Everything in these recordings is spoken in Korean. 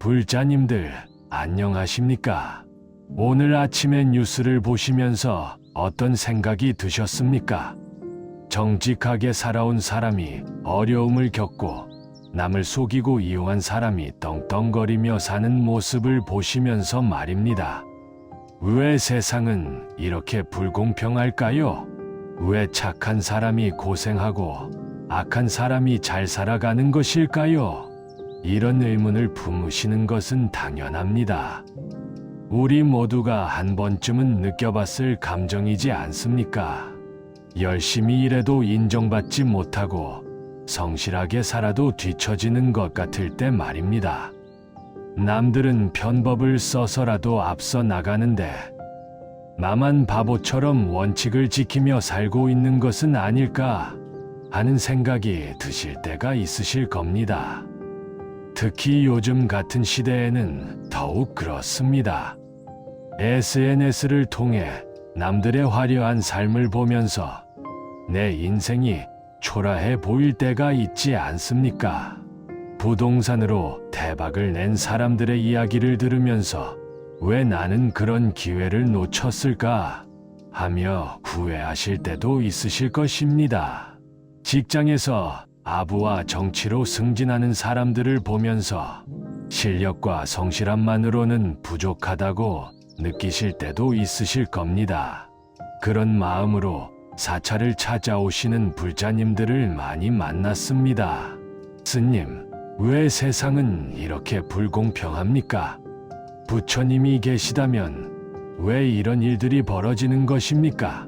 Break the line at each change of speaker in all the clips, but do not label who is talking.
불자님들, 안녕하십니까? 오늘 아침에 뉴스를 보시면서 어떤 생각이 드셨습니까? 정직하게 살아온 사람이 어려움을 겪고 남을 속이고 이용한 사람이 떵떵거리며 사는 모습을 보시면서 말입니다. 왜 세상은 이렇게 불공평할까요? 왜 착한 사람이 고생하고 악한 사람이 잘 살아가는 것일까요? 이런 의문을 품으시는 것은 당연합니다. 우리 모두가 한 번쯤은 느껴봤을 감정이지 않습니까? 열심히 일해도 인정받지 못하고 성실하게 살아도 뒤처지는 것 같을 때 말입니다. 남들은 편법을 써서라도 앞서 나가는데 나만 바보처럼 원칙을 지키며 살고 있는 것은 아닐까 하는 생각이 드실 때가 있으실 겁니다. 특히 요즘 같은 시대에는 더욱 그렇습니다. SNS를 통해 남들의 화려한 삶을 보면서 내 인생이 초라해 보일 때가 있지 않습니까? 부동산으로 대박을 낸 사람들의 이야기를 들으면서 왜 나는 그런 기회를 놓쳤을까 하며 후회하실 때도 있으실 것입니다. 직장에서 아부와 정치로 승진하는 사람들을 보면서 실력과 성실함만으로는 부족하다고 느끼실 때도 있으실 겁니다. 그런 마음으로 사찰을 찾아오시는 불자님들을 많이 만났습니다. 스님, 왜 세상은 이렇게 불공평합니까? 부처님이 계시다면 왜 이런 일들이 벌어지는 것입니까?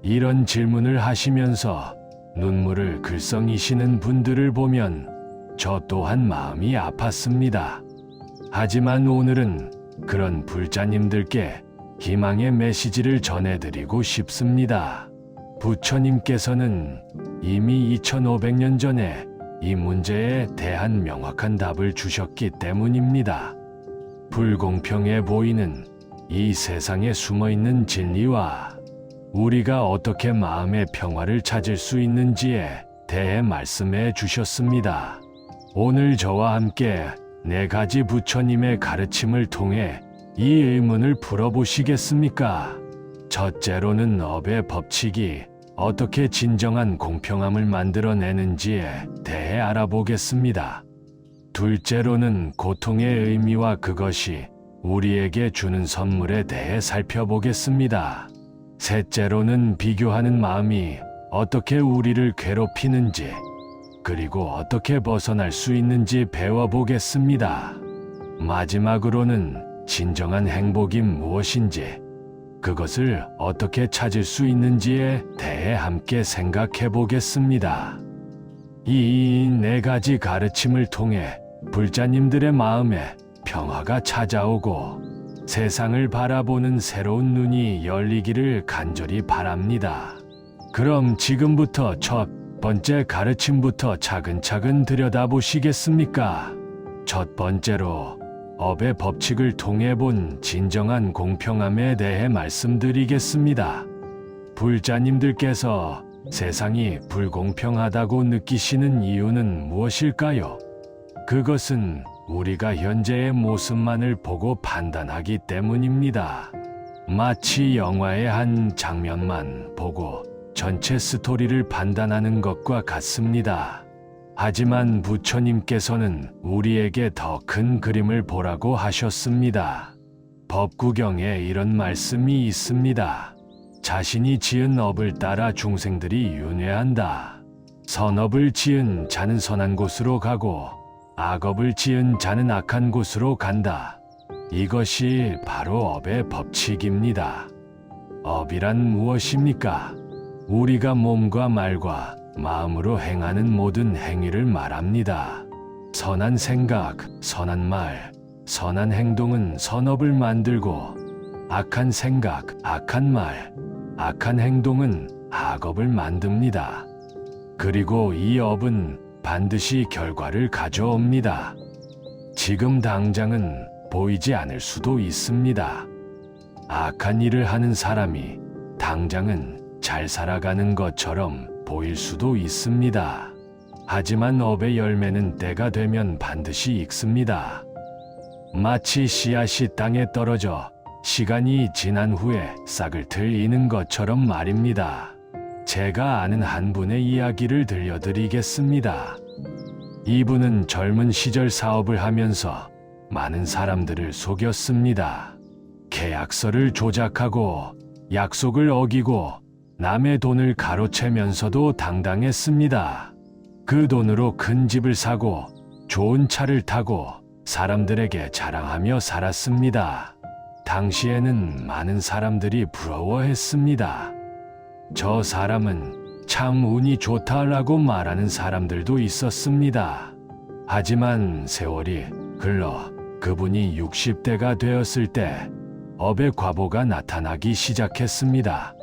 이런 질문을 하시면서 눈물을 글썽이시는 분들을 보면 저 또한 마음이 아팠습니다. 하지만 오늘은 그런 불자님들께 희망의 메시지를 전해드리고 싶습니다. 부처님께서는 이미 2500년 전에 이 문제에 대한 명확한 답을 주셨기 때문입니다. 불공평해 보이는 이 세상에 숨어있는 진리와 우리가 어떻게 마음의 평화를 찾을 수 있는지에 대해 말씀해 주셨습니다. 오늘 저와 함께 4가지 부처님의 가르침을 통해 이 의문을 풀어보시겠습니까? 첫째로는 업의 법칙이 어떻게 진정한 공평함을 만들어내는지에 대해 알아보겠습니다. 둘째로는 고통의 의미와 그것이 우리에게 주는 선물에 대해 살펴보겠습니다. 셋째로는 비교하는 마음이 어떻게 우리를 괴롭히는지, 그리고 어떻게 벗어날 수 있는지 배워보겠습니다. 마지막으로는 진정한 행복이 무엇인지, 그것을 어떻게 찾을 수 있는지에 대해 함께 생각해 보겠습니다. 이 4가지 가르침을 통해 불자님들의 마음에 평화가 찾아오고 세상을 바라보는 새로운 눈이 열리기를 간절히 바랍니다. 그럼 지금부터 첫 번째 가르침부터 차근차근 들여다보시겠습니까? 첫 번째로 업의 법칙을 통해 본 진정한 공평함에 대해 말씀드리겠습니다. 불자님들께서 세상이 불공평하다고 느끼시는 이유는 무엇일까요? 그것은 우리가 현재의 모습만을 보고 판단하기 때문입니다. 마치 영화의 한 장면만 보고 전체 스토리를 판단하는 것과 같습니다. 하지만 부처님께서는 우리에게 더 큰 그림을 보라고 하셨습니다. 법구경에 이런 말씀이 있습니다. 자신이 지은 업을 따라 중생들이 윤회한다. 선업을 지은 자는 선한 곳으로 가고 악업을 지은 자는 악한 곳으로 간다. 이것이 바로 업의 법칙입니다. 업이란 무엇입니까? 우리가 몸과 말과 마음으로 행하는 모든 행위를 말합니다. 선한 생각, 선한 말, 선한 행동은 선업을 만들고 악한 생각, 악한 말, 악한 행동은 악업을 만듭니다. 그리고 이 업은 반드시 결과를 가져옵니다. 지금 당장은 보이지 않을 수도 있습니다. 악한 일을 하는 사람이 당장은 잘 살아가는 것처럼 보일 수도 있습니다. 하지만 업의 열매는 때가 되면 반드시 익습니다. 마치 씨앗이 땅에 떨어져 시간이 지난 후에 싹을 들이는 것처럼 말입니다. 제가 아는 한 분의 이야기를 들려드리겠습니다. 이분은 젊은 시절 사업을 하면서 많은 사람들을 속였습니다. 계약서를 조작하고 약속을 어기고 남의 돈을 가로채면서도 당당했습니다. 그 돈으로 큰 집을 사고 좋은 차를 타고 사람들에게 자랑하며 살았습니다. 당시에는 많은 사람들이 부러워했습니다. 저 사람은 참 운이 좋다라고 말하는 사람들도 있었습니다. 하지만 세월이 흘러 그분이 60대가 되었을 때 업의 과보가 나타나기 시작했습니다.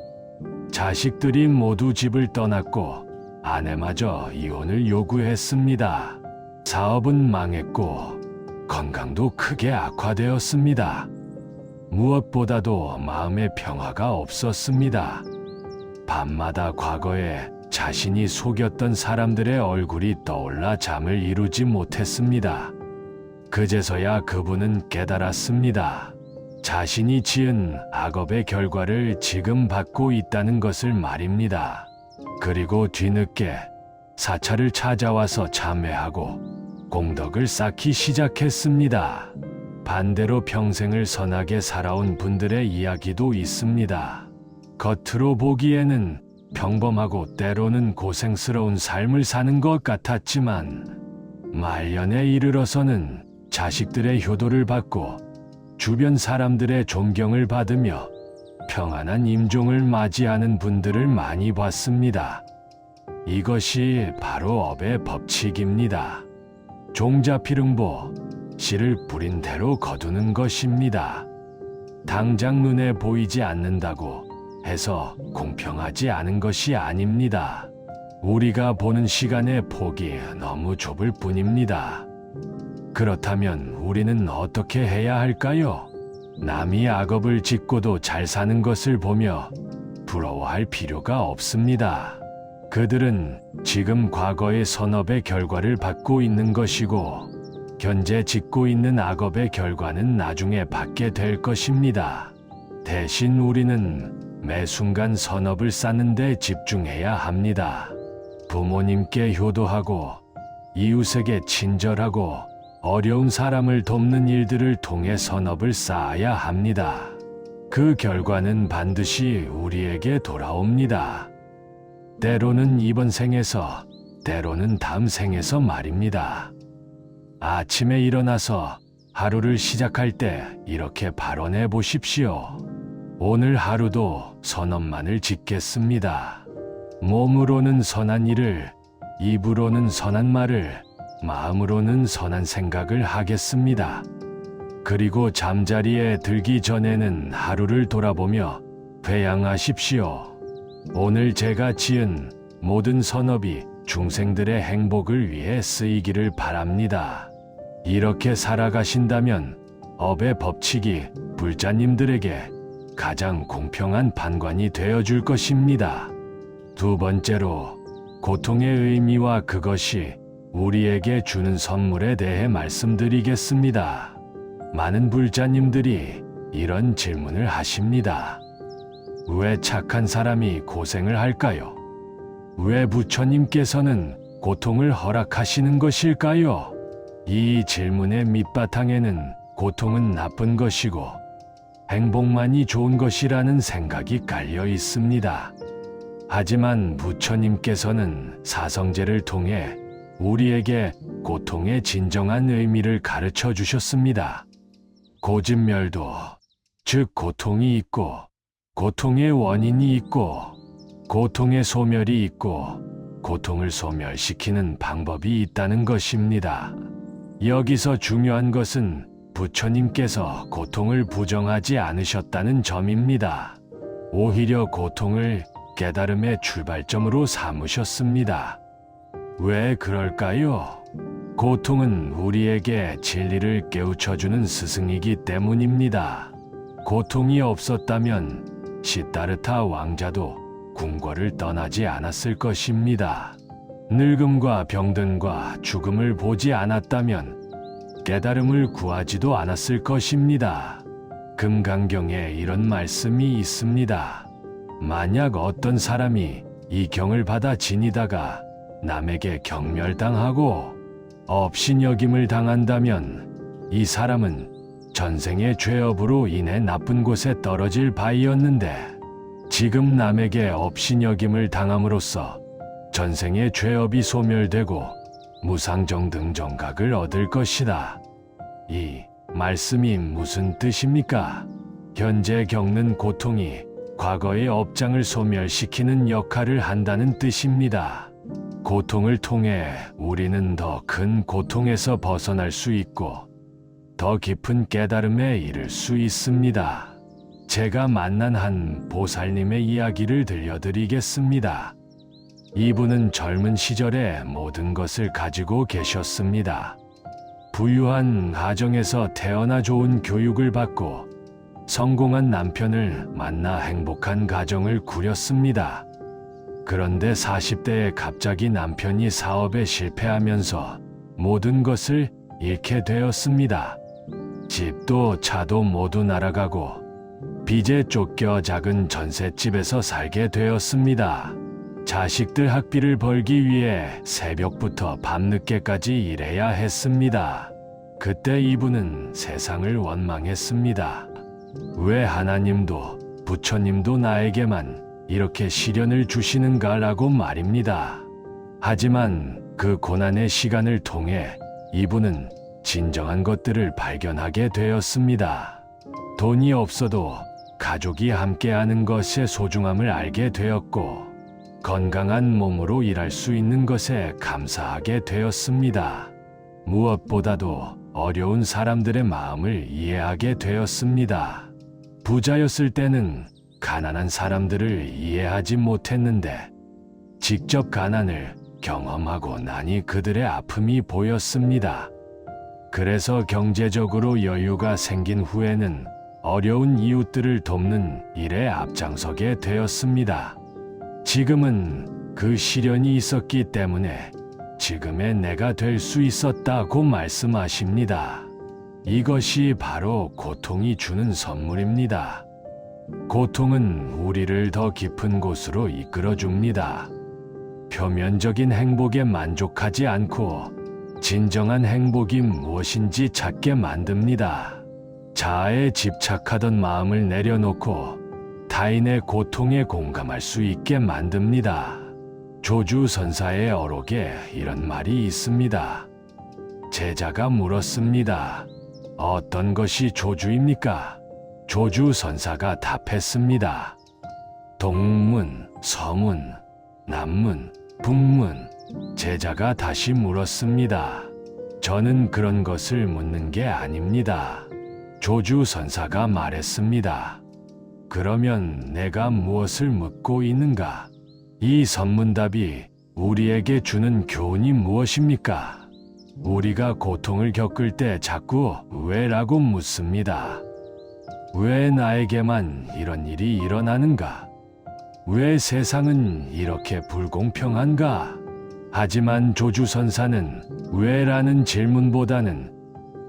자식들이 모두 집을 떠났고 아내마저 이혼을 요구했습니다. 사업은 망했고 건강도 크게 악화되었습니다. 무엇보다도 마음의 평화가 없었습니다. 밤마다 과거에 자신이 속였던 사람들의 얼굴이 떠올라 잠을 이루지 못했습니다. 그제서야 그분은 깨달았습니다. 자신이 지은 악업의 결과를 지금 받고 있다는 것을 말입니다. 그리고 뒤늦게 사찰을 찾아와서 참회하고 공덕을 쌓기 시작했습니다. 반대로 평생을 선하게 살아온 분들의 이야기도 있습니다. 겉으로 보기에는 평범하고 때로는 고생스러운 삶을 사는 것 같았지만 말년에 이르러서는 자식들의 효도를 받고 주변 사람들의 존경을 받으며 평안한 임종을 맞이하는 분들을 많이 봤습니다. 이것이 바로 업의 법칙입니다. 종자필응보, 씨를 뿌린 대로 거두는 것입니다. 당장 눈에 보이지 않는다고 해서 공평하지 않은 것이 아닙니다. 우리가 보는 시간의 폭이 너무 좁을 뿐입니다. 그렇다면 우리는 어떻게 해야 할까요? 남이 악업을 짓고도 잘 사는 것을 보며 부러워할 필요가 없습니다. 그들은 지금 과거의 선업의 결과를 받고 있는 것이고 현재 짓고 있는 악업의 결과는 나중에 받게 될 것입니다. 대신 우리는 매 순간 선업을 쌓는 데 집중해야 합니다. 부모님께 효도하고 이웃에게 친절하고 어려운 사람을 돕는 일들을 통해 선업을 쌓아야 합니다. 그 결과는 반드시 우리에게 돌아옵니다. 때로는 이번 생에서, 때로는 다음 생에서 말입니다. 아침에 일어나서 하루를 시작할 때 이렇게 발언해 보십시오. 오늘 하루도 선업만을 짓겠습니다. 몸으로는 선한 일을, 입으로는 선한 말을, 마음으로는 선한 생각을 하겠습니다. 그리고 잠자리에 들기 전에는 하루를 돌아보며 회양하십시오. 오늘 제가 지은 모든 선업이 중생들의 행복을 위해 쓰이기를 바랍니다. 이렇게 살아가신다면 업의 법칙이 불자님들에게 가장 공평한 판관이 되어줄 것입니다. 두 번째로, 고통의 의미와 그것이 우리에게 주는 선물에 대해 말씀드리겠습니다. 많은 불자님들이 이런 질문을 하십니다. 왜 착한 사람이 고생을 할까요? 왜 부처님께서는 고통을 허락하시는 것일까요? 이 질문의 밑바탕에는 고통은 나쁜 것이고 행복만이 좋은 것이라는 생각이 깔려 있습니다. 하지만 부처님께서는 사성제를 통해 우리에게 고통의 진정한 의미를 가르쳐 주셨습니다. 고진멸도, 즉 고통이 있고, 고통의 원인이 있고, 고통의 소멸이 있고, 고통을 소멸시키는 방법이 있다는 것입니다. 여기서 중요한 것은 부처님께서 고통을 부정하지 않으셨다는 점입니다. 오히려 고통을 깨달음의 출발점으로 삼으셨습니다. 왜 그럴까요? 고통은 우리에게 진리를 깨우쳐주는 스승이기 때문입니다. 고통이 없었다면 시다르타 왕자도 궁궐을 떠나지 않았을 것입니다. 늙음과 병든과 죽음을 보지 않았다면 깨달음을 구하지도 않았을 것입니다. 금강경에 이런 말씀이 있습니다. 만약 어떤 사람이 이 경을 받아 지니다가 남에게 경멸당하고 업신여김을 당한다면 이 사람은 전생의 죄업으로 인해 나쁜 곳에 떨어질 바이었는데 지금 남에게 업신여김을 당함으로써 전생의 죄업이 소멸되고 무상정등정각을 얻을 것이다. 이 말씀이 무슨 뜻입니까? 현재 겪는 고통이 과거의 업장을 소멸시키는 역할을 한다는 뜻입니다. 고통을 통해 우리는 더 큰 고통에서 벗어날 수 있고 더 깊은 깨달음에 이를 수 있습니다. 제가 만난 한 보살님의 이야기를 들려드리겠습니다. 이분은 젊은 시절에 모든 것을 가지고 계셨습니다. 부유한 가정에서 태어나 좋은 교육을 받고 성공한 남편을 만나 행복한 가정을 꾸렸습니다. 그런데 40대에 갑자기 남편이 사업에 실패하면서 모든 것을 잃게 되었습니다. 집도 차도 모두 날아가고 빚에 쫓겨 작은 전셋집에서 살게 되었습니다. 자식들 학비를 벌기 위해 새벽부터 밤늦게까지 일해야 했습니다. 그때 이분은 세상을 원망했습니다. 왜 하나님도 부처님도 나에게만 이렇게 시련을 주시는가라고 말입니다. 하지만 그 고난의 시간을 통해 이분은 진정한 것들을 발견하게 되었습니다. 돈이 없어도 가족이 함께하는 것의 소중함을 알게 되었고 건강한 몸으로 일할 수 있는 것에 감사하게 되었습니다. 무엇보다도 어려운 사람들의 마음을 이해하게 되었습니다. 부자였을 때는 가난한 사람들을 이해하지 못했는데 직접 가난을 경험하고 나니 그들의 아픔이 보였습니다. 그래서 경제적으로 여유가 생긴 후에는 어려운 이웃들을 돕는 일에 앞장서게 되었습니다. 지금은 그 시련이 있었기 때문에 지금의 내가 될 수 있었다고 말씀하십니다. 이것이 바로 고통이 주는 선물입니다. 고통은 우리를 더 깊은 곳으로 이끌어줍니다. 표면적인 행복에 만족하지 않고 진정한 행복이 무엇인지 찾게 만듭니다. 자아에 집착하던 마음을 내려놓고 타인의 고통에 공감할 수 있게 만듭니다. 조주선사의 어록에 이런 말이 있습니다. 제자가 물었습니다. 어떤 것이 조주입니까? 조주선사가 답했습니다. 동문, 서문, 남문, 북문. 제자가 다시 물었습니다. 저는 그런 것을 묻는 게 아닙니다. 조주선사가 말했습니다. 그러면 내가 무엇을 묻고 있는가? 이 선문답이 우리에게 주는 교훈이 무엇입니까? 우리가 고통을 겪을 때 자꾸 왜라고 묻습니다. 왜 나에게만 이런 일이 일어나는가? 왜 세상은 이렇게 불공평한가? 하지만 조주선사는 왜라는 질문보다는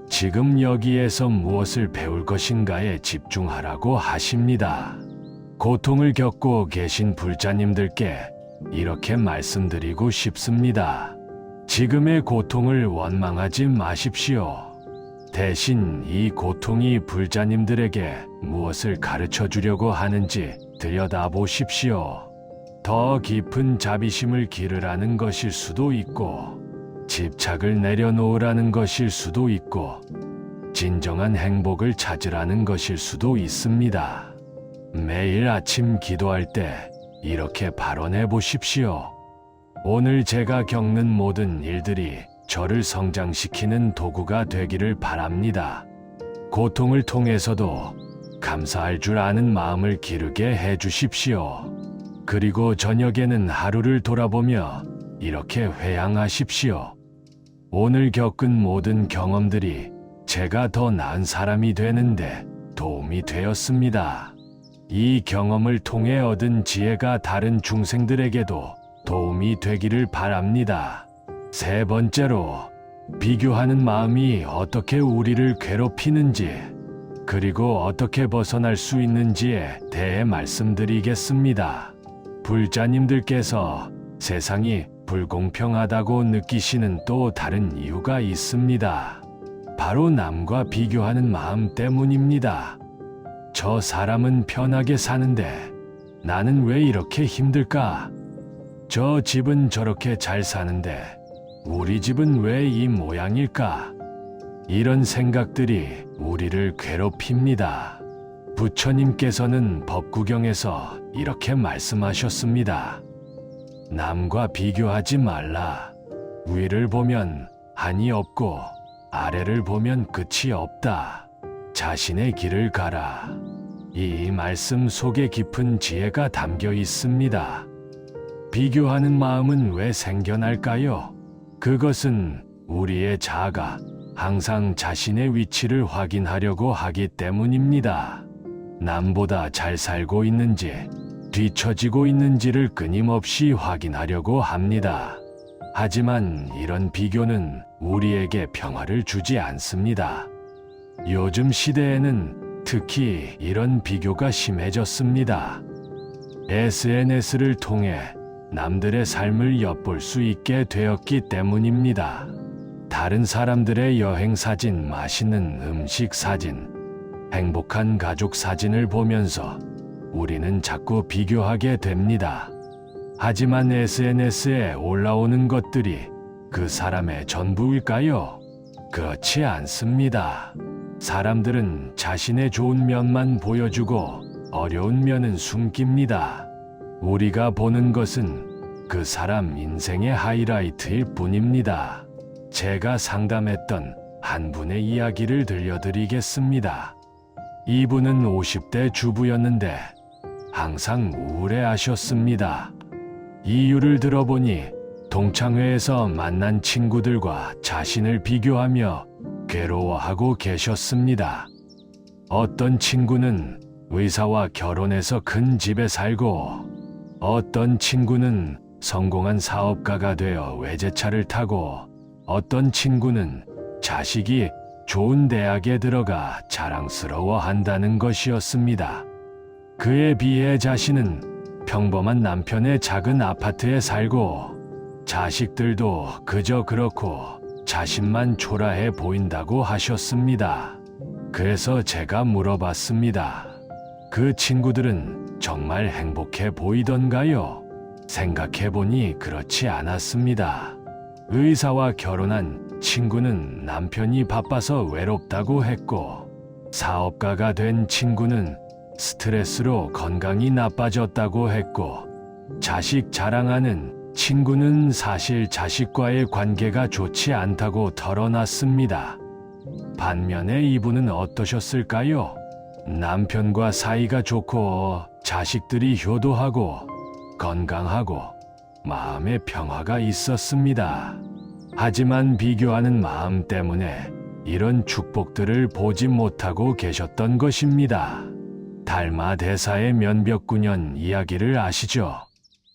지금 여기에서 무엇을 배울 것인가에 집중하라고 하십니다. 고통을 겪고 계신 불자님들께 이렇게 말씀드리고 싶습니다. 지금의 고통을 원망하지 마십시오. 대신 이 고통이 불자님들에게 무엇을 가르쳐 주려고 하는지 들여다보십시오. 더 깊은 자비심을 기르라는 것일 수도 있고, 집착을 내려놓으라는 것일 수도 있고, 진정한 행복을 찾으라는 것일 수도 있습니다. 매일 아침 기도할 때 이렇게 발언해 보십시오. 오늘 제가 겪는 모든 일들이 저를 성장시키는 도구가 되기를 바랍니다. 고통을 통해서도 감사할 줄 아는 마음을 기르게 해 주십시오. 그리고 저녁에는 하루를 돌아보며 이렇게 회양하십시오. 오늘 겪은 모든 경험들이 제가 더 나은 사람이 되는데 도움이 되었습니다. 이 경험을 통해 얻은 지혜가 다른 중생들에게도 도움이 되기를 바랍니다. 세 번째로, 비교하는 마음이 어떻게 우리를 괴롭히는지, 그리고 어떻게 벗어날 수 있는지에 대해 말씀드리겠습니다. 불자님들께서 세상이 불공평하다고 느끼시는 또 다른 이유가 있습니다. 바로 남과 비교하는 마음 때문입니다. 저 사람은 편하게 사는데 나는 왜 이렇게 힘들까? 저 집은 저렇게 잘 사는데 우리 집은 왜 이 모양일까? 이런 생각들이 우리를 괴롭힙니다. 부처님께서는 법구경에서 이렇게 말씀하셨습니다. 남과 비교하지 말라. 위를 보면 한이 없고 아래를 보면 끝이 없다. 자신의 길을 가라. 이 말씀 속에 깊은 지혜가 담겨 있습니다. 비교하는 마음은 왜 생겨날까요? 그것은 우리의 자아가 항상 자신의 위치를 확인하려고 하기 때문입니다. 남보다 잘 살고 있는지, 뒤처지고 있는지를 끊임없이 확인하려고 합니다. 하지만 이런 비교는 우리에게 평화를 주지 않습니다. 요즘 시대에는 특히 이런 비교가 심해졌습니다. SNS를 통해 남들의 삶을 엿볼 수 있게 되었기 때문입니다. 다른 사람들의 여행 사진, 맛있는 음식 사진, 행복한 가족 사진을 보면서 우리는 자꾸 비교하게 됩니다. 하지만 SNS에 올라오는 것들이 그 사람의 전부일까요? 그렇지 않습니다. 사람들은 자신의 좋은 면만 보여주고 어려운 면은 숨깁니다. 우리가 보는 것은 그 사람 인생의 하이라이트일 뿐입니다. 제가 상담했던 한 분의 이야기를 들려드리겠습니다. 이분은 50대 주부였는데 항상 우울해하셨습니다. 이유를 들어보니 동창회에서 만난 친구들과 자신을 비교하며 괴로워하고 계셨습니다. 어떤 친구는 의사와 결혼해서 큰 집에 살고, 어떤 친구는 성공한 사업가가 되어 외제차를 타고, 어떤 친구는 자식이 좋은 대학에 들어가 자랑스러워한다는 것이었습니다. 그에 비해 자신은 평범한 남편의 작은 아파트에 살고, 자식들도 그저 그렇고 자신만 초라해 보인다고 하셨습니다. 그래서 제가 물어봤습니다. 그 친구들은 정말 행복해 보이던가요? 생각해보니 그렇지 않았습니다. 의사와 결혼한 친구는 남편이 바빠서 외롭다고 했고, 사업가가 된 친구는 스트레스로 건강이 나빠졌다고 했고, 자식 자랑하는 친구는 사실 자식과의 관계가 좋지 않다고 털어놨습니다. 반면에 이분은 어떠셨을까요? 남편과 사이가 좋고 자식들이 효도하고 건강하고 마음의 평화가 있었습니다. 하지만 비교하는 마음 때문에 이런 축복들을 보지 못하고 계셨던 것입니다. 달마 대사의 면벽 9년 이야기를 아시죠?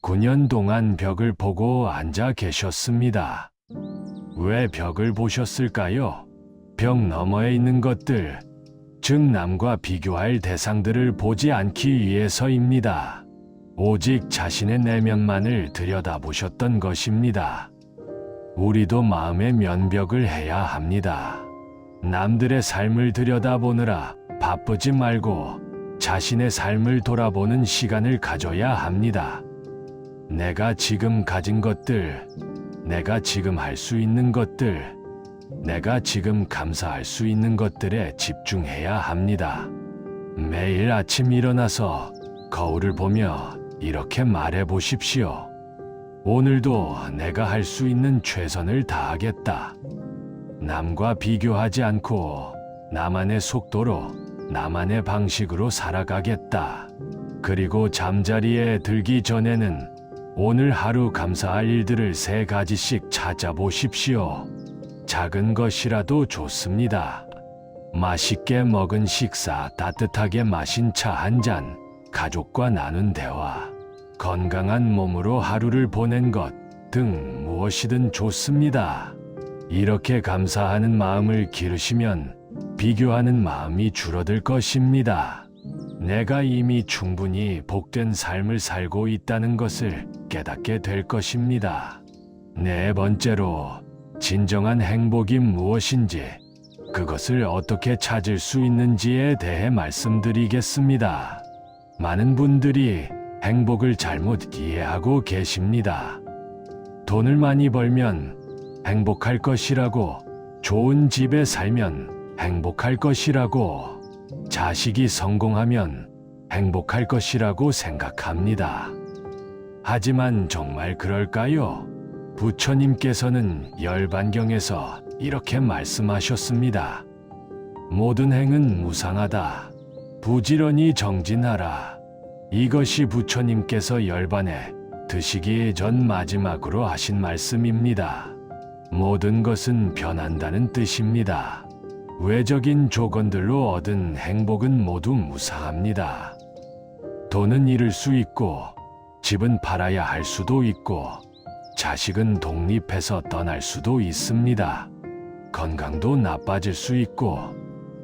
9년 동안 벽을 보고 앉아 계셨습니다. 왜 벽을 보셨을까요? 벽 너머에 있는 것들, 즉 남과 비교할 대상들을 보지 않기 위해서입니다. 오직 자신의 내면만을 들여다보셨던 것입니다. 우리도 마음의 면벽을 해야 합니다. 남들의 삶을 들여다보느라 바쁘지 말고 자신의 삶을 돌아보는 시간을 가져야 합니다. 내가 지금 가진 것들, 내가 지금 할 수 있는 것들, 내가 지금 감사할 수 있는 것들에 집중해야 합니다. 매일 아침 일어나서 거울을 보며 이렇게 말해 보십시오. 오늘도 내가 할 수 있는 최선을 다하겠다. 남과 비교하지 않고 나만의 속도로, 나만의 방식으로 살아가겠다. 그리고 잠자리에 들기 전에는 오늘 하루 감사할 일들을 3가지씩 찾아보십시오. 작은 것이라도 좋습니다. 맛있게 먹은 식사, 따뜻하게 마신 차 한 잔, 가족과 나눈 대화, 건강한 몸으로 하루를 보낸 것 등 무엇이든 좋습니다. 이렇게 감사하는 마음을 기르시면 비교하는 마음이 줄어들 것입니다. 내가 이미 충분히 복된 삶을 살고 있다는 것을 깨닫게 될 것입니다. 네 번째로, 진정한 행복이 무엇인지, 그것을 어떻게 찾을 수 있는지에 대해 말씀드리겠습니다. 많은 분들이 행복을 잘못 이해하고 계십니다. 돈을 많이 벌면 행복할 것이라고, 좋은 집에 살면 행복할 것이라고, 자식이 성공하면 행복할 것이라고 생각합니다. 하지만 정말 그럴까요? 부처님께서는 열반경에서 이렇게 말씀하셨습니다. 모든 행은 무상하다. 부지런히 정진하라. 이것이 부처님께서 열반에 드시기 전 마지막으로 하신 말씀입니다. 모든 것은 변한다는 뜻입니다. 외적인 조건들로 얻은 행복은 모두 무상합니다. 돈은 잃을 수 있고, 집은 팔아야 할 수도 있고, 자식은 독립해서 떠날 수도 있습니다. 건강도 나빠질 수 있고,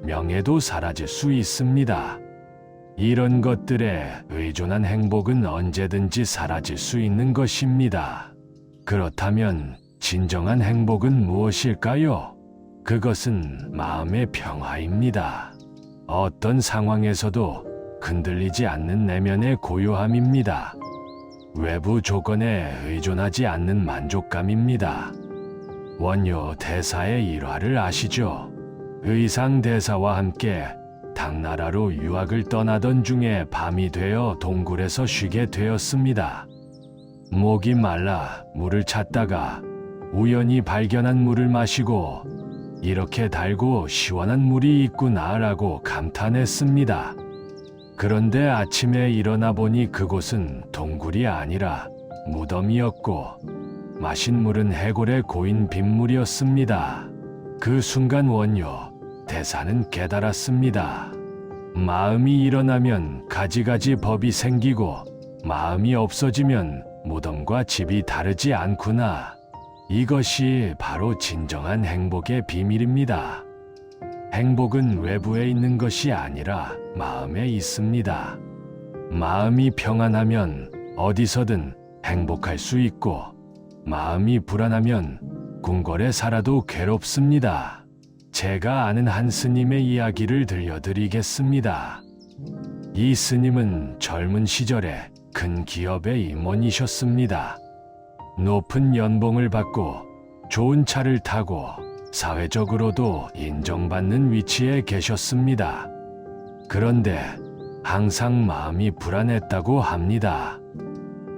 명예도 사라질 수 있습니다. 이런 것들에 의존한 행복은 언제든지 사라질 수 있는 것입니다. 그렇다면 진정한 행복은 무엇일까요? 그것은 마음의 평화입니다. 어떤 상황에서도 흔들리지 않는 내면의 고요함입니다. 외부 조건에 의존하지 않는 만족감입니다. 원효 대사의 일화를 아시죠? 의상 대사와 함께 당나라로 유학을 떠나던 중에 밤이 되어 동굴에서 쉬게 되었습니다. 목이 말라 물을 찾다가 우연히 발견한 물을 마시고 이렇게 달고 시원한 물이 있구나라고 감탄했습니다. 그런데 아침에 일어나 보니 그곳은 동굴이 아니라 무덤이었고 마신 물은 해골에 고인 빗물이었습니다. 그 순간 원효 대사는 깨달았습니다. 마음이 일어나면 가지가지 법이 생기고 마음이 없어지면 무덤과 집이 다르지 않구나. 이것이 바로 진정한 행복의 비밀입니다. 행복은 외부에 있는 것이 아니라 마음에 있습니다. 마음이 평안하면 어디서든 행복할 수 있고, 마음이 불안하면 궁궐에 살아도 괴롭습니다. 제가 아는 한 스님의 이야기를 들려드리겠습니다. 이 스님은 젊은 시절에 큰 기업의 임원이셨습니다. 높은 연봉을 받고 좋은 차를 타고 사회적으로도 인정받는 위치에 계셨습니다. 그런데 항상 마음이 불안했다고 합니다.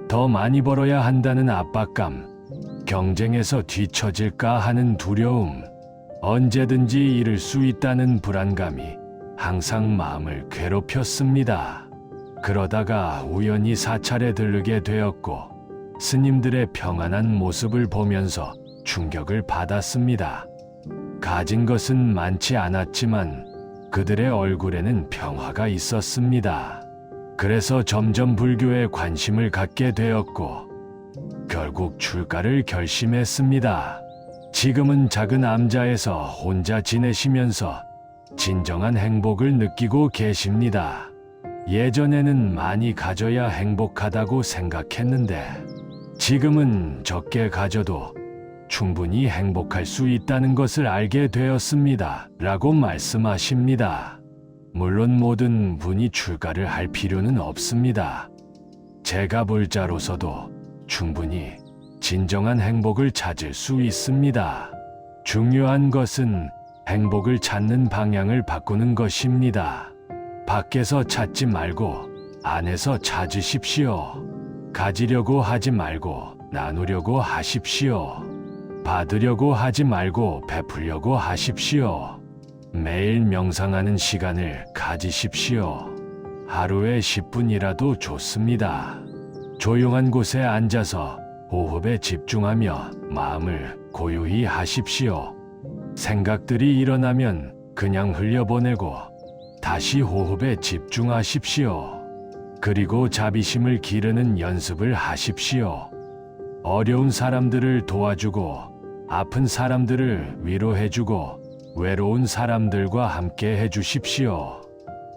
더 많이 벌어야 한다는 압박감, 경쟁에서 뒤처질까 하는 두려움, 언제든지 잃을 수 있다는 불안감이 항상 마음을 괴롭혔습니다. 그러다가 우연히 사찰에 들르게 되었고 스님들의 평안한 모습을 보면서 충격을 받았습니다. 가진 것은 많지 않았지만 그들의 얼굴에는 평화가 있었습니다. 그래서 점점 불교에 관심을 갖게 되었고 결국 출가를 결심했습니다. 지금은 작은 암자에서 혼자 지내시면서 진정한 행복을 느끼고 계십니다. 예전에는 많이 가져야 행복하다고 생각했는데 지금은 적게 가져도 충분히 행복할 수 있다는 것을 알게 되었습니다. 라고 말씀하십니다. 물론 모든 분이 출가를 할 필요는 없습니다. 제가 불자로서도 충분히 진정한 행복을 찾을 수 있습니다. 중요한 것은 행복을 찾는 방향을 바꾸는 것입니다. 밖에서 찾지 말고 안에서 찾으십시오. 가지려고 하지 말고 나누려고 하십시오. 받으려고 하지 말고 베풀려고 하십시오. 매일 명상하는 시간을 가지십시오. 하루에 10분이라도 좋습니다. 조용한 곳에 앉아서 호흡에 집중하며 마음을 고요히 하십시오. 생각들이 일어나면 그냥 흘려보내고 다시 호흡에 집중하십시오. 그리고 자비심을 기르는 연습을 하십시오. 어려운 사람들을 도와주고 아픈 사람들을 위로해주고 외로운 사람들과 함께 해주십시오.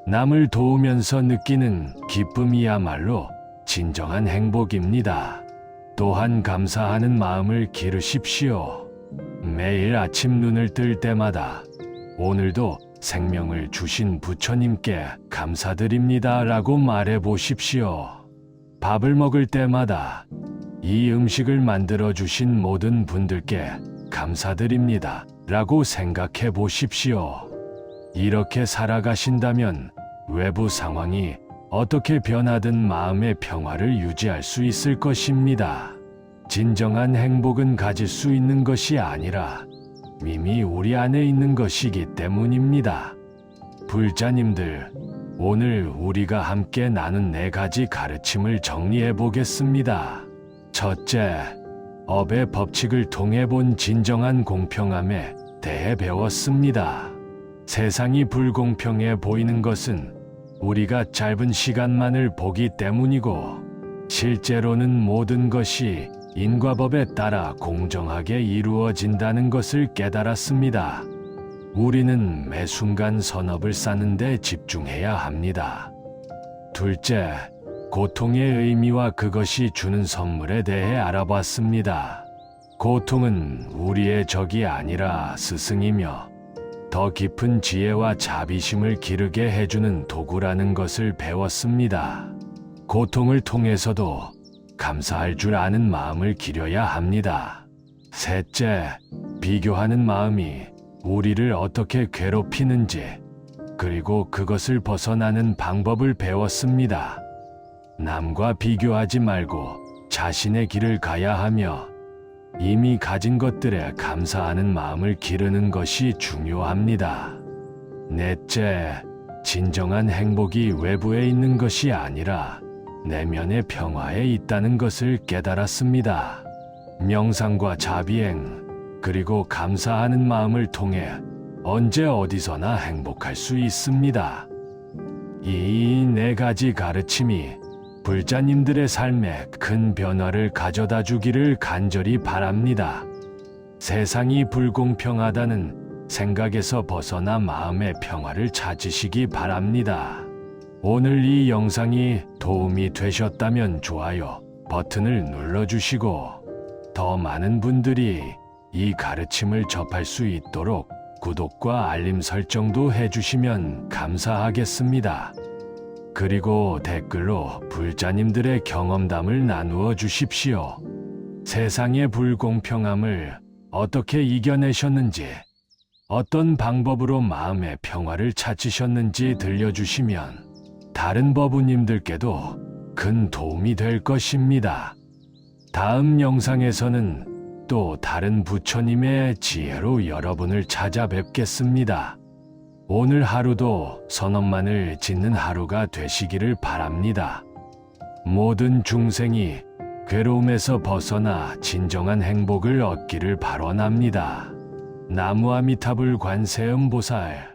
남을 도우면서 느끼는 기쁨이야말로 진정한 행복입니다. 또한 감사하는 마음을 기르십시오. 매일 아침 눈을 뜰 때마다 오늘도 생명을 주신 부처님께 감사드립니다 라고 말해 보십시오. 밥을 먹을 때마다 이 음식을 만들어 주신 모든 분들께 감사드립니다 라고 생각해 보십시오. 이렇게 살아가신다면 외부 상황이 어떻게 변하든 마음의 평화를 유지할 수 있을 것입니다. 진정한 행복은 가질 수 있는 것이 아니라 이미 우리 안에 있는 것이기 때문입니다. 불자님들, 오늘 우리가 함께 나눈 4가지 가르침을 정리해 보겠습니다. 첫째, 업의 법칙을 통해 본 진정한 공평함에 대해 배웠습니다. 세상이 불공평해 보이는 것은 우리가 짧은 시간만을 보기 때문이고, 실제로는 모든 것이 인과법에 따라 공정하게 이루어진다는 것을 깨달았습니다. 우리는 매 순간 선업을 쌓는 데 집중해야 합니다. 둘째, 고통의 의미와 그것이 주는 선물에 대해 알아봤습니다. 고통은 우리의 적이 아니라 스승이며 더 깊은 지혜와 자비심을 기르게 해주는 도구라는 것을 배웠습니다. 고통을 통해서도 감사할 줄 아는 마음을 기려야 합니다. 셋째, 비교하는 마음이 우리를 어떻게 괴롭히는지, 그리고 그것을 벗어나는 방법을 배웠습니다. 남과 비교하지 말고 자신의 길을 가야 하며 이미 가진 것들에 감사하는 마음을 기르는 것이 중요합니다. 넷째, 진정한 행복이 외부에 있는 것이 아니라 내면의 평화에 있다는 것을 깨달았습니다. 명상과 자비행, 그리고 감사하는 마음을 통해 언제 어디서나 행복할 수 있습니다. 이 4가지 가르침이 불자님들의 삶에 큰 변화를 가져다 주기를 간절히 바랍니다. 세상이 불공평하다는 생각에서 벗어나 마음의 평화를 찾으시기 바랍니다. 오늘 이 영상이 도움이 되셨다면 좋아요 버튼을 눌러주시고 더 많은 분들이 이 가르침을 접할 수 있도록 구독과 알림 설정도 해주시면 감사하겠습니다. 그리고 댓글로 불자님들의 경험담을 나누어 주십시오. 세상의 불공평함을 어떻게 이겨내셨는지, 어떤 방법으로 마음의 평화를 찾으셨는지 들려주시면 다른 법우님들께도 큰 도움이 될 것입니다. 다음 영상에서는 또 다른 부처님의 지혜로 여러분을 찾아뵙겠습니다. 오늘 하루도 선업만을 짓는 하루가 되시기를 바랍니다. 모든 중생이 괴로움에서 벗어나 진정한 행복을 얻기를 발원합니다. 나무아미타불 관세음보살